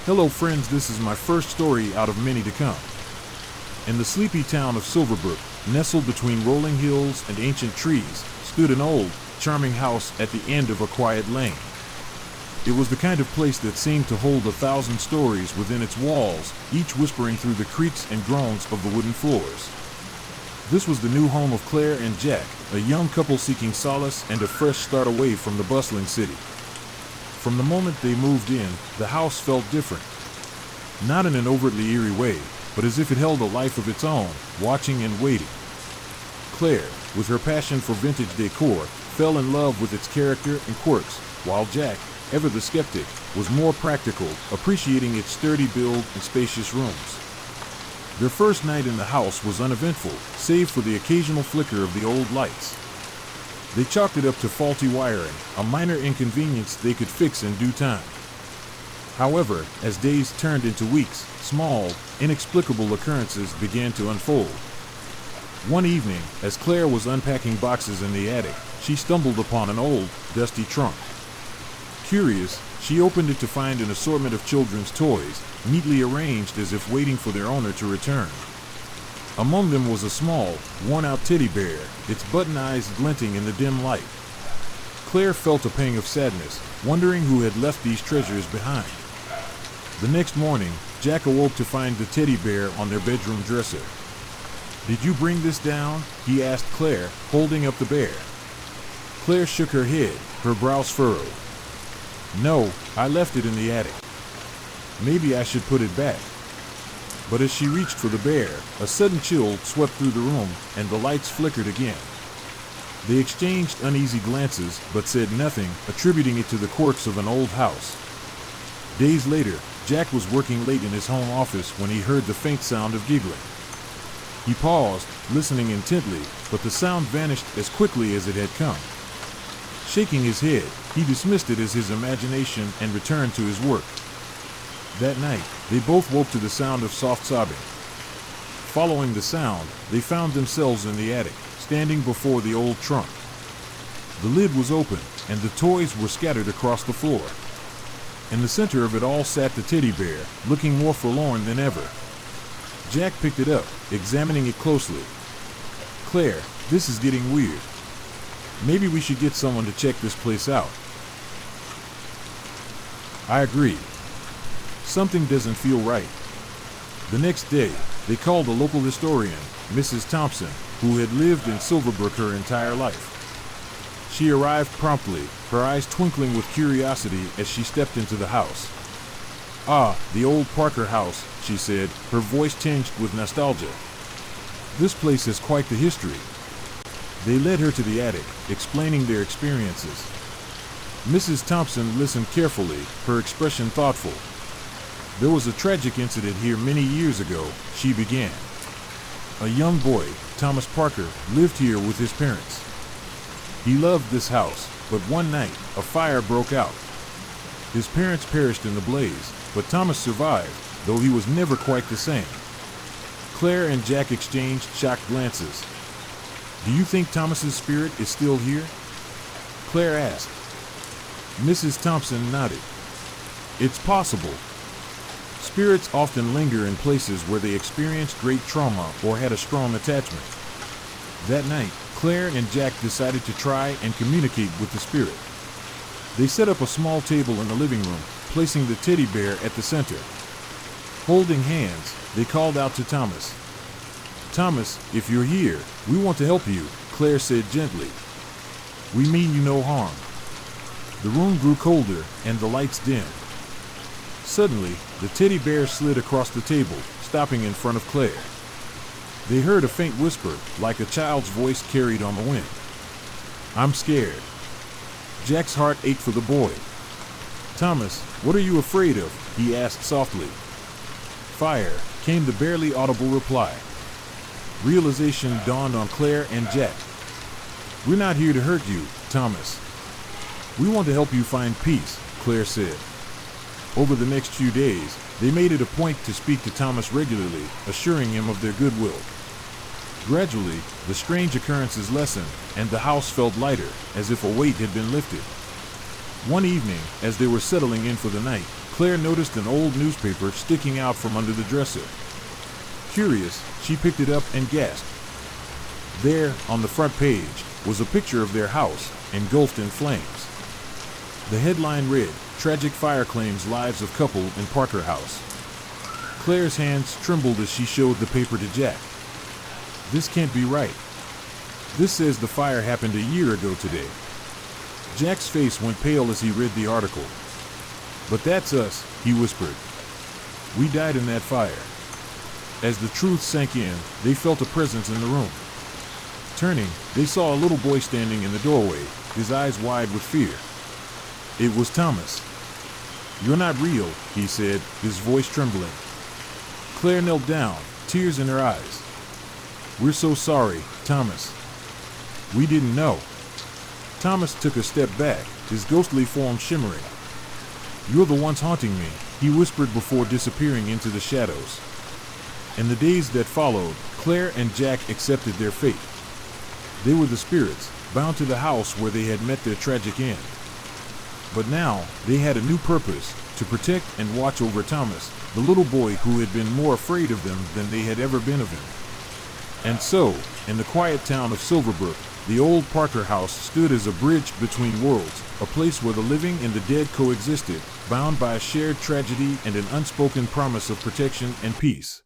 Hello friends, this is my first story out of many to come. In the sleepy town of Silverbrook, nestled between rolling hills and ancient trees, stood an old, charming house at the end of a quiet lane. It was the kind of place that seemed to hold 1,000 stories within its walls, each whispering through the creaks and groans of the wooden floors. This was the new home of Claire and Jack, a young couple seeking solace and a fresh start away from the bustling city. From the moment they moved in, the house felt different. Not in an overtly eerie way, but as if it held a life of its own, watching and waiting. Claire, with her passion for vintage decor, fell in love with its character and quirks, while Jack, ever the skeptic, was more practical, appreciating its sturdy build and spacious rooms. Their first night in the house was uneventful, save for the occasional flicker of the old lights. They chalked it up to faulty wiring, a minor inconvenience they could fix in due time. However, as days turned into weeks, small, inexplicable occurrences began to unfold. One evening, as Claire was unpacking boxes in the attic, she stumbled upon an old, dusty trunk. Curious, she opened it to find an assortment of children's toys, neatly arranged as if waiting for their owner to return. Among them was a small, worn-out teddy bear, its button eyes glinting in the dim light. Claire felt a pang of sadness, wondering who had left these treasures behind. The next morning, Jack awoke to find the teddy bear on their bedroom dresser. "Did you bring this down?" he asked Claire, holding up the bear. Claire shook her head, her brows furrowed. "No, I left it in the attic. Maybe I should put it back." But as she reached for the bear, a sudden chill swept through the room, and the lights flickered again. They exchanged uneasy glances, but said nothing, attributing it to the quirks of an old house. Days later, Jack was working late in his home office when he heard the faint sound of giggling. He paused, listening intently, but the sound vanished as quickly as it had come. Shaking his head, he dismissed it as his imagination and returned to his work. That night, they both woke to the sound of soft sobbing. Following the sound, they found themselves in the attic, standing before the old trunk. The lid was open, and the toys were scattered across the floor. In the center of it all sat the teddy bear, looking more forlorn than ever. Jack picked it up, examining it closely. "Claire, this is getting weird. Maybe we should get someone to check this place out." "I agree. Something doesn't feel right." The next day, they called a local historian, Mrs. Thompson, who had lived in Silverbrook her entire life. She arrived promptly, her eyes twinkling with curiosity as she stepped into the house. "Ah, the old Parker house," she said, her voice tinged with nostalgia. "This place has quite the history." They led her to the attic, explaining their experiences. Mrs. Thompson listened carefully, her expression thoughtful. "There was a tragic incident here many years ago," she began. "A young boy, Thomas Parker, lived here with his parents. He loved this house, but one night, a fire broke out. His parents perished in the blaze, but Thomas survived, though he was never quite the same." Claire and Jack exchanged shocked glances. "Do you think Thomas's spirit is still here?" Claire asked. Mrs. Thompson nodded. "It's possible. Spirits often linger in places where they experienced great trauma or had a strong attachment." That night, Claire and Jack decided to try and communicate with the spirit. They set up a small table in the living room, placing the teddy bear at the center. Holding hands, they called out to Thomas. "Thomas, if you're here, we want to help you," Claire said gently. "We mean you no harm." The room grew colder, and the lights dimmed. Suddenly, the teddy bear slid across the table, stopping in front of Claire. They heard a faint whisper, like a child's voice carried on the wind. "I'm scared." Jack's heart ached for the boy. "Thomas, what are you afraid of?" he asked softly. "Fire," came the barely audible reply. Realization dawned on Claire and Jack. "We're not here to hurt you, Thomas. We want to help you find peace," Claire said. Over the next few days, they made it a point to speak to Thomas regularly, assuring him of their goodwill. Gradually, the strange occurrences lessened, and the house felt lighter, as if a weight had been lifted. One evening, as they were settling in for the night, Claire noticed an old newspaper sticking out from under the dresser. Curious, she picked it up and gasped. There, on the front page, was a picture of their house, engulfed in flames. The headline read, "Tragic fire claims lives of couple in Parker house." Claire's hands trembled as she showed the paper to Jack. "This can't be right. This says the fire happened a year ago today." Jack's face went pale as he read the article. "But that's us," he whispered. "We died in that fire." As the truth sank in, they felt a presence in the room. Turning, they saw a little boy standing in the doorway, his eyes wide with fear. It was Thomas. "You're not real," he said, his voice trembling. Claire knelt down, tears in her eyes. "We're so sorry, Thomas. We didn't know." Thomas took a step back, his ghostly form shimmering. "You're the ones haunting me," he whispered before disappearing into the shadows. In the days that followed, Claire and Jack accepted their fate. They were the spirits, bound to the house where they had met their tragic end. But now, they had a new purpose, to protect and watch over Thomas, the little boy who had been more afraid of them than they had ever been of him. And so, in the quiet town of Silverbrook, the old Parker house stood as a bridge between worlds, a place where the living and the dead coexisted, bound by a shared tragedy and an unspoken promise of protection and peace.